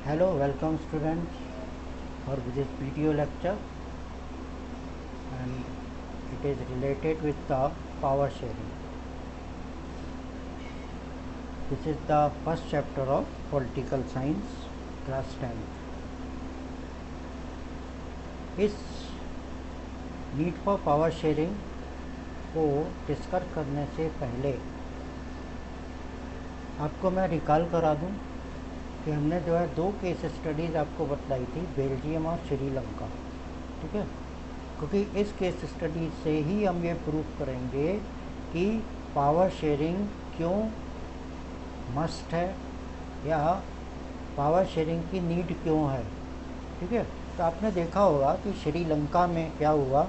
Hello, welcome students for this video lecture, and it is related with the power sharing. This is the first chapter of political science, class 10th. इस need for power sharing को discuss करने से पहले आपको मैं recall करा दूं कि हमने जो है दो केस स्टडीज़ आपको बतलाई थी, बेल्जियम और श्रीलंका। ठीक है, क्योंकि इस केस स्टडी से ही हम ये प्रूफ करेंगे कि पावर शेयरिंग क्यों मस्ट है या पावर शेयरिंग की नीड क्यों है। ठीक है, तो आपने देखा होगा कि श्रीलंका में क्या हुआ।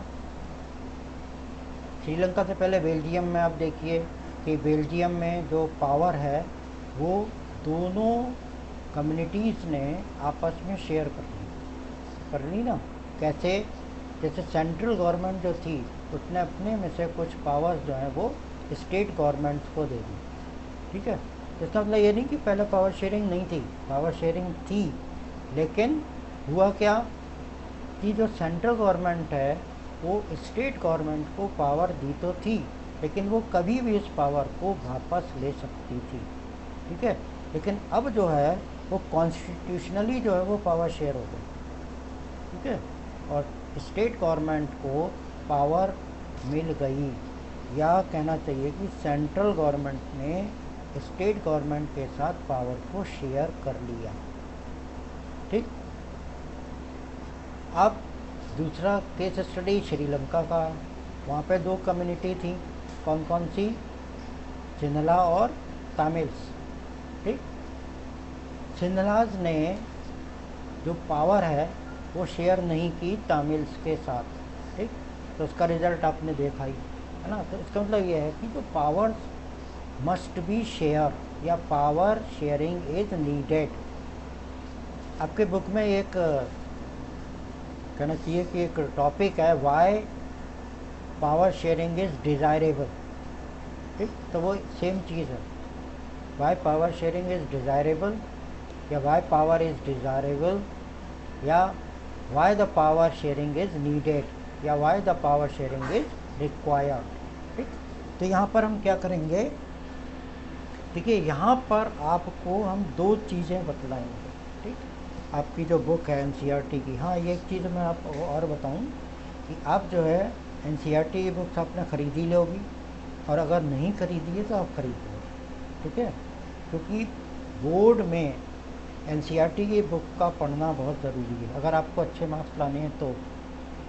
श्रीलंका से पहले बेल्जियम में आप देखिए कि बेल्जियम में जो पावर है वो दोनों कम्युनिटीज़ ने आपस में शेयर कर ली ना। कैसे? जैसे सेंट्रल गवर्नमेंट जो थी उसने अपने में से कुछ पावर्स जो है वो स्टेट गवर्नमेंट्स को दे दी। ठीक है, इसका मतलब ये नहीं कि पहले पावर शेयरिंग नहीं थी, पावर शेयरिंग थी, लेकिन हुआ क्या कि जो सेंट्रल गवर्नमेंट है वो स्टेट गवर्नमेंट को पावर दी तो थी, लेकिन वो कभी भी इस पावर को वापस ले सकती थी। ठीक है, लेकिन अब जो है वो कॉन्स्टिट्यूशनली जो है वो पावर शेयर हो गई। ठीक है, और स्टेट गवर्नमेंट को पावर मिल गई, या कहना चाहिए कि सेंट्रल गवर्नमेंट ने स्टेट गवर्नमेंट के साथ पावर को शेयर कर लिया। ठीक, अब दूसरा केस स्टडी श्रीलंका का। वहाँ पे दो कम्युनिटी थी, कौन कौन सी? सिंहला और तमिल्स। ठीक, सिंहलाज ने जो पावर है वो शेयर नहीं की तमिल्स के साथ। ठीक, तो उसका रिजल्ट आपने देखा ही है ना। तो इसका मतलब ये है कि जो पावर्स मस्ट बी शेयर या पावर शेयरिंग इज नीडेड। आपके बुक में एक कहना चाहिए कि एक टॉपिक है, why power sharing is desirable. ठीक, तो वो सेम चीज़ है, why power sharing is desirable या वाई पावर इज डिज़ायरेबल या why the power sharing is needed या why the power sharing is required. ठीक, तो यहाँ पर हम क्या करेंगे? देखिए, यहाँ पर आपको हम दो चीज़ें बतलाएंगे। ठीक, आपकी जो बुक है एनसीईआरटी की। हाँ, ये एक चीज़ मैं आपको और बताऊँ कि आप जो है एनसीईआरटी की बुक्स आपने ख़रीदी लोगी, और अगर नहीं खरीदी है तो आप खरीद लो। ठीक है, क्योंकि बोर्ड में एनसीईआरटी की बुक का पढ़ना बहुत ज़रूरी है। अगर आपको अच्छे मार्क्स लाने हैं तो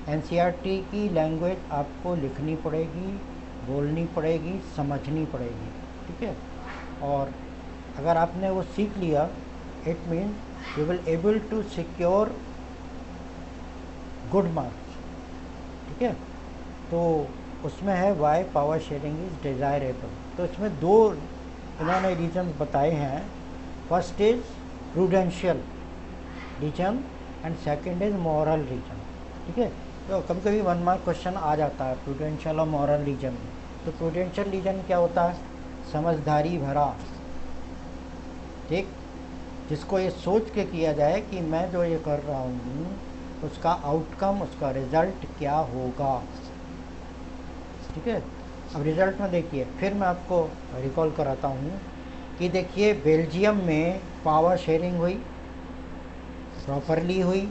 एनसीईआरटी की लैंग्वेज आपको लिखनी पड़ेगी, बोलनी पड़ेगी, समझनी पड़ेगी। ठीक है, और अगर आपने वो सीख लिया, it means you will able to secure good marks. ठीक है, तो उसमें है why power sharing is desirable. तो इसमें दो इन्होंने रीजन बताए हैं। First is prudential reason and second is moral reason. ठीक है, तो कभी कभी 1 मार्क क्वेश्चन आ जाता है प्रूडेंशियल और मॉरल रीजन में। तो प्रूडेंशियल रीजन क्या होता है? समझदारी भरा। ठीक, जिसको ये सोच के किया जाए कि मैं जो ये कर रहा हूँ उसका आउटकम, उसका रिज़ल्ट क्या होगा। ठीक है, अब रिज़ल्ट में देखिए, फिर मैं आपको रिकॉल कराता हूँ कि देखिए बेल्जियम में पावर शेयरिंग हुई, प्रॉपरली हुई।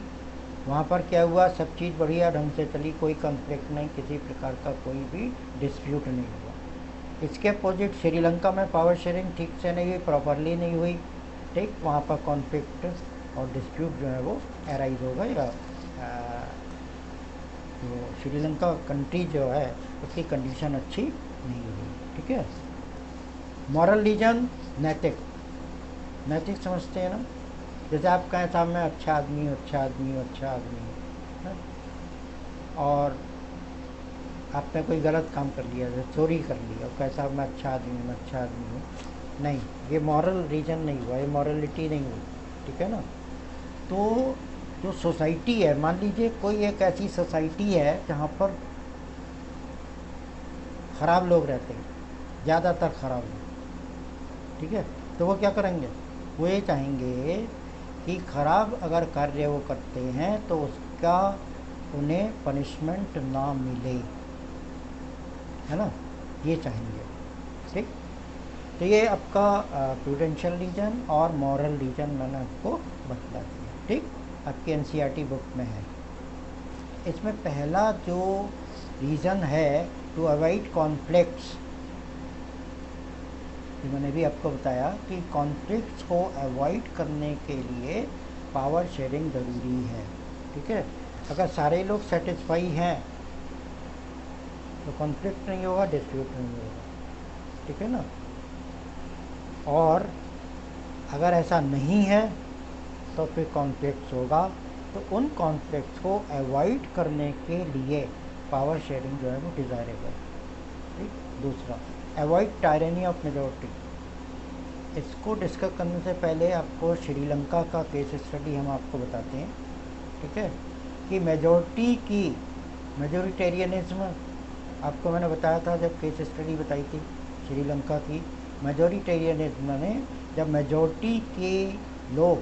वहाँ पर क्या हुआ? सब चीज़ बढ़िया ढंग से चली, कोई कॉन्फ्लिक्ट नहीं, किसी प्रकार का कोई भी डिस्प्यूट नहीं हुआ। इसके अपोजिट श्रीलंका में पावर शेयरिंग ठीक से नहीं हुई, प्रॉपरली नहीं हुई। ठीक, वहाँ पर कॉन्फ्लिक्ट और डिस्प्यूट जो है वो अराइज होगा, या तो श्रीलंका कंट्री जो है उसकी कंडीशन अच्छी नहीं हुई। ठीक है, मॉरल रीजन, नैतिक नैतिक समझते हैं ना। जैसे आप कहें साहब मैं अच्छा आदमी हूँ, अच्छा आदमी हूँ, अच्छा आदमी हूँ, और आपने कोई गलत काम कर लिया, जैसे चोरी कर लिया, और कहे साहब मैं अच्छा आदमी हूँ, मैं अच्छा आदमी हूँ। नहीं, ये मॉरल रीजन नहीं हुआ, ये मॉरलिटी नहीं हुई। ठीक है ना। तो जो सोसाइटी है, मान लीजिए कोई एक ऐसी सोसाइटी है जहाँ पर ख़राब लोग रहते हैं, ज़्यादातर ख़राब लोग। ठीक है, तो वो क्या करेंगे? वो ये चाहेंगे कि खराब अगर कार्य वो करते हैं तो उसका उन्हें पनिशमेंट ना मिले, है ना, ये चाहेंगे। ठीक, तो ये आपका प्रूडेंशियल रीजन और मॉरल रीजन मैंने आपको बतला दिया। ठीक, आपकी एनसीईआरटी बुक में है। इसमें पहला जो रीज़न है टू अवॉइड कॉन्फ्लिक्ट्स, मैंने भी आपको बताया कि कॉन्फ्लिक्ट्स को अवॉइड करने के लिए पावर शेयरिंग ज़रूरी है। ठीक है, अगर सारे लोग सेटिस्फाई हैं तो कॉन्फ्लिक्ट नहीं होगा, डिस्प्यूट नहीं होगा। ठीक है ना, और अगर ऐसा नहीं है तो फिर कॉन्फ्लिक्ट्स होगा। तो उन कॉन्फ्लिक्ट्स को अवॉइड करने के लिए पावर शेयरिंग जो है वो डिज़ायरेबल। ठीक, दूसरा, अवॉइड टायरनी ऑफ मेजॉरिटी। इसको डिस्कस करने से पहले आपको श्रीलंका का केस स्टडी हम आपको बताते हैं। ठीक है, कि मेजोरिटेरियनिज्म आपको मैंने बताया था जब केस स्टडी बताई थी श्रीलंका की। मेजोरिटेरियनिज्म ने जब मेजॉरिटी के लोग,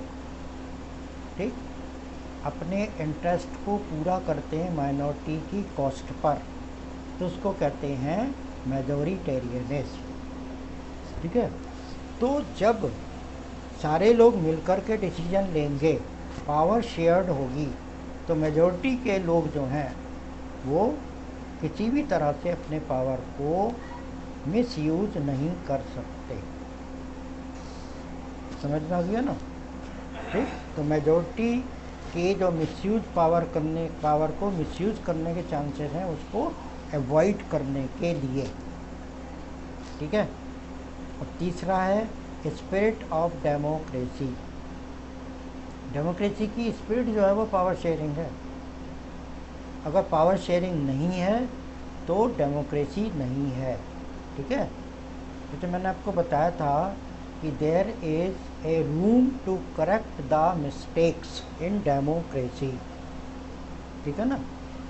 ठीक, अपने इंटरेस्ट को पूरा करते हैं माइनॉरिटी की कॉस्ट पर, तो उसको कहते हैं मेजोरिटेरियनिज्म। ठीक है, तो जब सारे लोग मिलकर के डिसीजन लेंगे, पावर शेयर्ड होगी, तो मेजॉरिटी के लोग जो हैं वो किसी भी तरह से अपने पावर को मिसयूज नहीं कर सकते। समझ में आ गया ना? ठीक, तो मेजॉरिटी के जो पावर को मिसयूज करने के चांसेस हैं उसको अवॉइड करने के लिए। ठीक है, और तीसरा है स्पिरिट ऑफ डेमोक्रेसी। डेमोक्रेसी की स्पिरिट जो है वो पावर शेयरिंग है। अगर पावर शेयरिंग नहीं है तो डेमोक्रेसी नहीं है। ठीक है, जैसे मैंने आपको बताया था कि there is a room to correct the mistakes in democracy. ठीक है ना,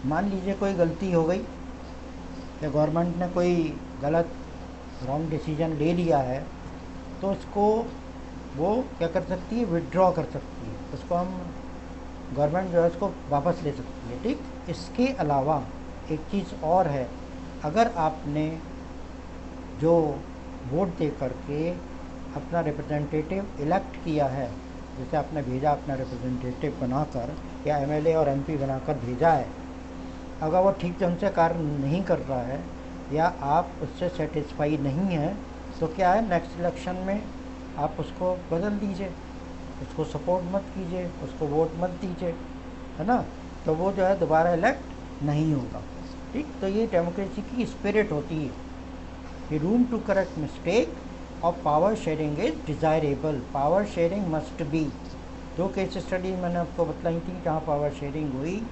मान लीजिए कोई गलती हो गई या गवर्नमेंट ने कोई गलत रॉन्ग डिसीजन ले लिया है, तो उसको वो क्या कर सकती है, विड्रॉ कर सकती है। उसको हम गवर्नमेंट जो है उसको वापस ले सकती है। ठीक, इसके अलावा एक चीज़ और है, अगर आपने जो वोट दे करके अपना रिप्रेजेंटेटिव इलेक्ट किया है, जैसे आपने भेजा अपना रिप्रेजेंटेटिव बनाकर या एमएलए और एमपी बनाकर भेजा है, अगर वो ठीक ढंग से कार्य नहीं कर रहा है या आप उससे सेटिस्फाई नहीं हैं, तो क्या है, नेक्स्ट इलेक्शन में आप उसको बदल दीजिए, उसको सपोर्ट मत कीजिए, उसको वोट मत दीजिए, है ना, तो वो जो है दोबारा इलेक्ट नहीं होगा। ठीक, तो ये डेमोक्रेसी की स्पिरिट होती है कि रूम टू करेक्ट मिस्टेक और power sharing is desirable. Power sharing must be. जो केस स्टडी मैंने आपको बतलाई थी, जहाँ पावर शेयरिंग हुई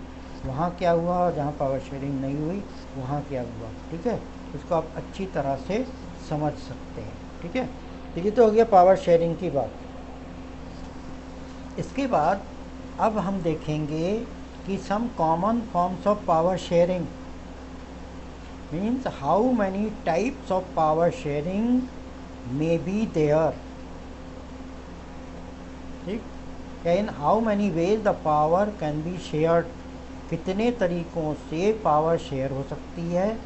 वहाँ क्या हुआ और जहाँ पावर शेयरिंग नहीं हुई वहाँ क्या हुआ। ठीक है, इसको आप अच्छी तरह से समझ सकते हैं। ठीक है, तो ये तो हो गया पावर शेयरिंग की बात। इसके बाद अब हम देखेंगे कि some common forms of power sharing means how many types of power sharing may be there. ठीक, in how many ways the power can be shared, कितने तरीक़ों से पावर शेयर हो सकती है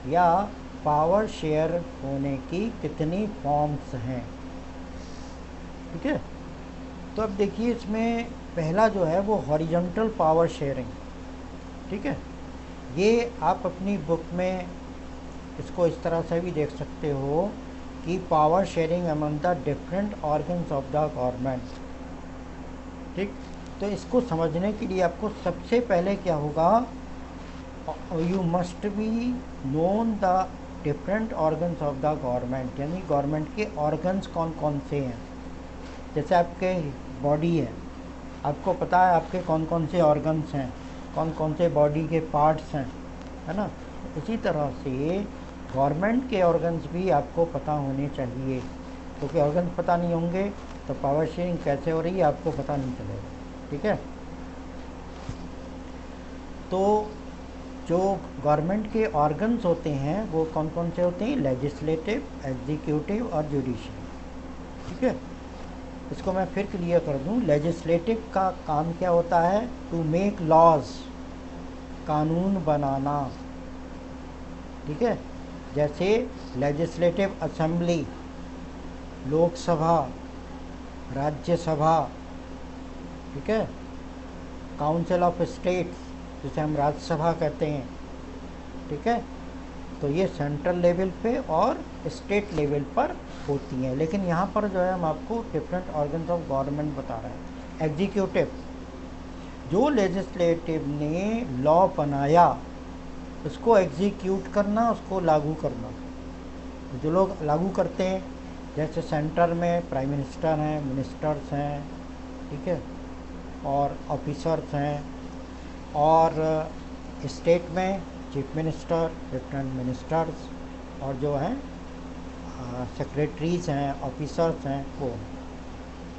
या पावर शेयर होने की कितनी फॉर्म्स हैं। ठीक है, तो अब देखिए इसमें पहला जो है वो हॉरिजॉन्टल पावर शेयरिंग। ठीक है, ये आप अपनी बुक में इसको इस तरह से भी देख सकते हो कि power sharing among the different organs of the government. ठीक, तो इसको समझने के लिए आपको सबसे पहले क्या होगा, you must be known the different organs of the government, यानी गवर्नमेंट के ऑर्गन्स कौन कौन से हैं। जैसे आपके बॉडी है, आपको पता है आपके कौन कौन से ऑर्गन्स हैं, कौन कौन से बॉडी के पार्ट्स हैं, है ना। इसी तरह से गवर्नमेंट के ऑर्गन्स भी आपको पता होने चाहिए, क्योंकि ऑर्गन्स पता नहीं होंगे तो पावर शेयरिंग कैसे हो रही है आपको पता नहीं चलेगा। ठीक है, तो जो गवर्नमेंट के ऑर्गन्स होते हैं वो कौन कौन से होते हैं, लेजिस्लेटिव, एग्जीक्यूटिव और जुडिशरी। ठीक है, इसको मैं फिर क्लियर कर दूं, लेजिस्लेटिव का काम क्या होता है? टू मेक लॉज, कानून बनाना, ठीक है। जैसे लेजिस्लेटिव असेंबली, लोकसभा, राज्यसभा, ठीक है, काउंसिल ऑफ स्टेट्स जिसे हम राज्यसभा कहते हैं, ठीक है। तो ये सेंट्रल लेवल पे और स्टेट लेवल पर होती हैं। लेकिन यहाँ पर जो है हम आपको डिफरेंट ऑर्गन्स ऑफ गवर्नमेंट बता रहे हैं। एग्जीक्यूटिव, जो लेजिस्लेटिव ने लॉ बनाया उसको एग्जीक्यूट करना, उसको लागू करना। जो लोग लागू करते हैं, जैसे सेंटर में प्राइम मिनिस्टर हैं, मिनिस्टर्स हैं, ठीक है, और ऑफिसर्स हैं, और स्टेट में चीफ मिनिस्टर, लेफ्टिनेंट मिनिस्टर्स, और जो हैं सेक्रेटरीज हैं, ऑफिसर्स हैं, वो,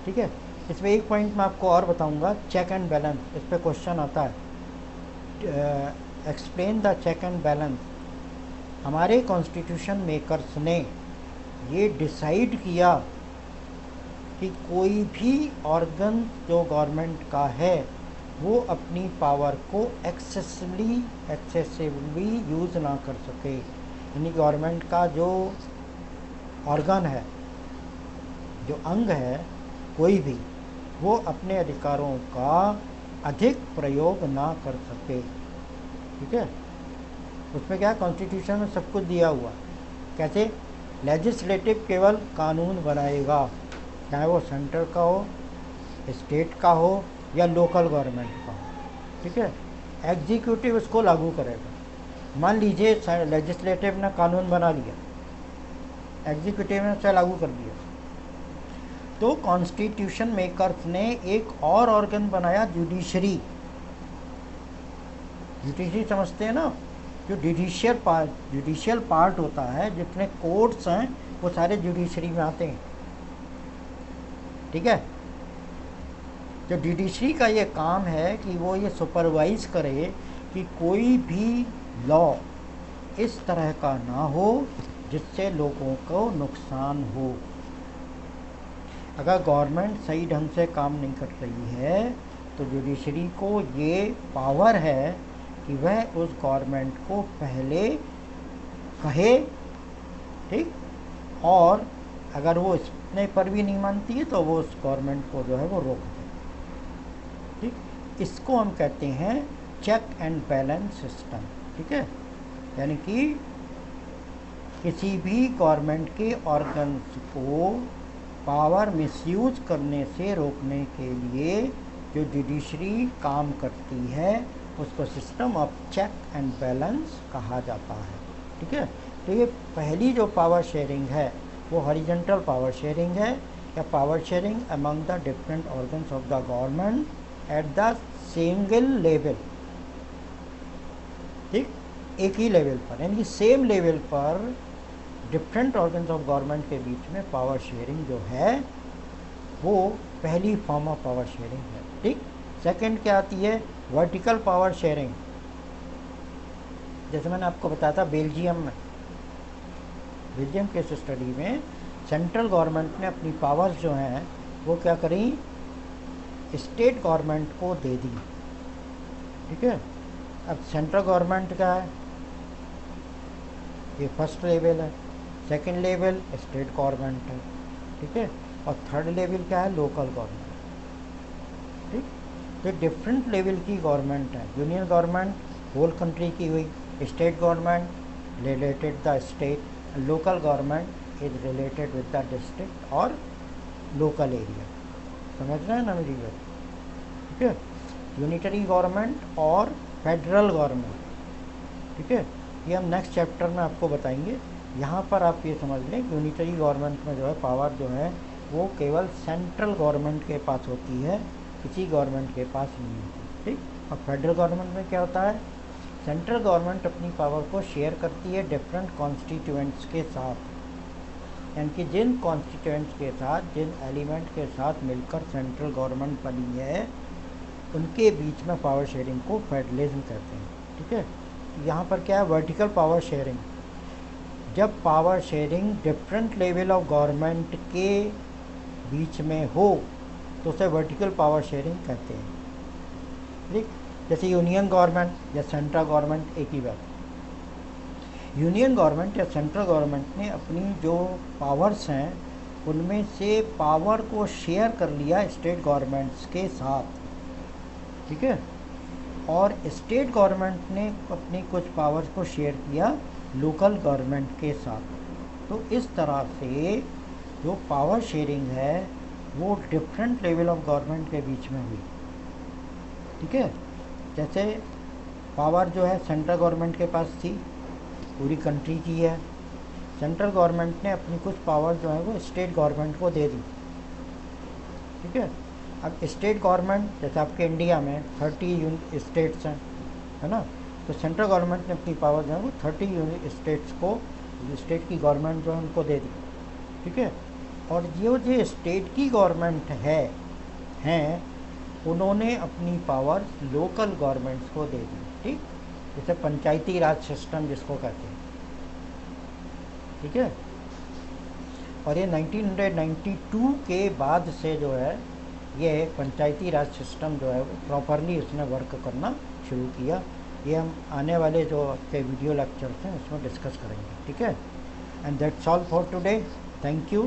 ठीक है। इसमें एक पॉइंट मैं आपको और बताऊंगा, चेक एंड बैलेंस, इस पर क्वेश्चन आता है। Explain the check and balance. हमारे कॉन्स्टिट्यूशन मेकर्स ने ये डिसाइड किया कि कोई भी ऑर्गन जो गवर्नमेंट का है वो अपनी पावर को एक्सेसिवली यूज़ ना कर सके। यानी गवर्नमेंट का जो ऑर्गन है, जो अंग है कोई भी, वो अपने अधिकारों का अधिक प्रयोग ना कर सके, ठीक है। उसमें क्या, कॉन्स्टिट्यूशन में सब कुछ दिया हुआ। कैसे? लेजिस्लेटिव केवल कानून बनाएगा, चाहे वो सेंटर का हो, स्टेट का हो या लोकल गवर्नमेंट का हो, ठीक है। एग्जीक्यूटिव इसको लागू करेगा। मान लीजिए लेजिस्लेटिव ने कानून बना लिया, एग्जीक्यूटिव ने उसे लागू कर दिया, तो कॉन्स्टिट्यूशन मेकर्स ने एक और ऑर्गन बनाया, जुडिशरी। जुडिशरी समझते हैं ना, जो जुडिशियल पार्ट होता है, जितने कोर्ट्स हैं वो सारे जुडिशरी में आते हैं, ठीक है। जो जुडिशरी का ये काम है कि वो ये सुपरवाइज करे कि कोई भी लॉ इस तरह का ना हो जिससे लोगों को नुकसान हो। अगर गवर्नमेंट सही ढंग से काम नहीं कर रही है तो जुडिशरी को ये पावर है कि वह उस गवर्नमेंट को पहले कहे, ठीक, और अगर वो इतने पर भी नहीं मानती है तो वो उस गवर्नमेंट को जो है वो रोक दे, ठीक। इसको हम कहते हैं चेक एंड बैलेंस सिस्टम, ठीक है। यानी कि किसी भी गवर्नमेंट के ऑर्गन्स को पावर मिसयूज करने से रोकने के लिए जो जुडिशरी काम करती है उसको system of check and balance कहा जाता है, ठीक है। तो ये पहली जो पावर शेयरिंग है वो हॉरिजॉन्टल पावर शेयरिंग है, या power sharing among the different organs of the government at the single level, ठीक, एक ही लेवल पर, यानी कि सेम लेवल पर डिफरेंट ऑर्गन्स ऑफ गवर्नमेंट के बीच में पावर शेयरिंग जो है वो पहली फॉर्म ऑफ पावर शेयरिंग है, ठीक। सेकंड क्या आती है? Vertical power sharing. जैसे मैंने आपको बताया था बेल्जियम के स्टडी में सेंट्रल गवर्नमेंट ने अपनी पावर्स जो हैं वो क्या करी, स्टेट गवर्नमेंट को दे दी, ठीक है। अब सेंट्रल गवर्नमेंट क्या है, ये फर्स्ट लेवल है, सेकंड लेवल स्टेट गवर्नमेंट है, ठीक है, और थर्ड लेवल क्या है, लोकल गवर्नमेंट, ठीक। तो डिफरेंट लेवल की गवर्नमेंट है। यूनियन गवर्नमेंट होल कंट्री की हुई, state government related the state, local government is related with the district और लोकल एरिया। समझ रहे हैं ना मेरी बात, ठीक है। यूनिटरी गवर्नमेंट और फेडरल गवर्नमेंट, ठीक है, ये हम नेक्स्ट चैप्टर में आपको बताएंगे। यहाँ पर आप ये समझ लें यूनिटरी गवर्नमेंट में जो है पावर जो है वो केवल सेंट्रल गवर्नमेंट के पास होती है, किसी गवर्नमेंट के पास नहीं होती, ठीक। और फेडरल गवर्नमेंट में क्या होता है, सेंट्रल गवर्नमेंट अपनी पावर को शेयर करती है डिफरेंट कॉन्स्टिट्यूएंट्स के साथ, यानी कि जिन कॉन्स्टिट्यूएंट्स के साथ, जिन एलिमेंट के साथ मिलकर सेंट्रल गवर्नमेंट बनी है उनके बीच में पावर शेयरिंग को फेडरलिज्म कहते हैं, ठीक है। यहाँ पर क्या है, वर्टिकल पावर शेयरिंग। जब power sharing different level of government के बीच में हो तो उसे वर्टिकल पावर शेयरिंग कहते हैं। ठीक, जैसे यूनियन गवर्नमेंट या सेंट्रल गवर्नमेंट एक ही बात। यूनियन गवर्नमेंट या सेंट्रल गवर्नमेंट ने अपनी जो पावर्स हैं उनमें से पावर को शेयर कर लिया स्टेट गवर्नमेंट्स के साथ। ठीक है, और स्टेट गवर्नमेंट ने अपनी कुछ पावर्स को शेयर किया लोकल गवर्नमेंट के साथ। तो इस तरह से जो पावर शेयरिंग है वो डिफरेंट लेवल ऑफ गवर्नमेंट के बीच में हुई। ठीक है, जैसे पावर जो है सेंट्रल गवर्नमेंट के पास थी, पूरी कंट्री की है। सेंट्रल गवर्नमेंट ने अपनी कुछ पावर जो है वो स्टेट गवर्नमेंट को दे दी। ठीक है, अब स्टेट गवर्नमेंट जैसे आपके इंडिया में 30 स्टेट्स हैं, है ना, तो सेंट्रल गवर्नमेंट ने अपनी पावर जो है वो 30 स्टेट्स को, स्टेट की गवर्नमेंट जो है उनको दे दी। ठीक है, और जो स्टेट की गवर्नमेंट हैं उन्होंने अपनी पावर लोकल गवर्नमेंट्स को दे दी। ठीक, जैसे पंचायती राज सिस्टम जिसको कहते हैं। ठीक है, और ये 1992 के बाद से जो है ये पंचायती राज सिस्टम जो है वो प्रॉपरली उसने वर्क करना शुरू किया। ये हम आने वाले जो आपके वीडियो लेक्चर्स हैं उसमें डिस्कस करेंगे। ठीक है, and that's all for today. Thank you,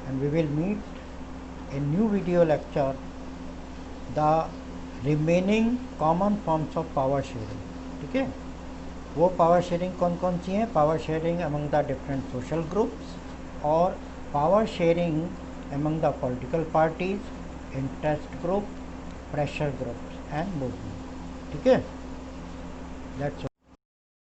and we will meet in new video lecture the remaining common forms of power sharing. ठीक है, वो पावर शेयरिंग कौन कौन सी हैं? Power sharing among the different social groups, और power sharing among the political parties, interest group, pressure groups and movement. ठीक है, दैट्स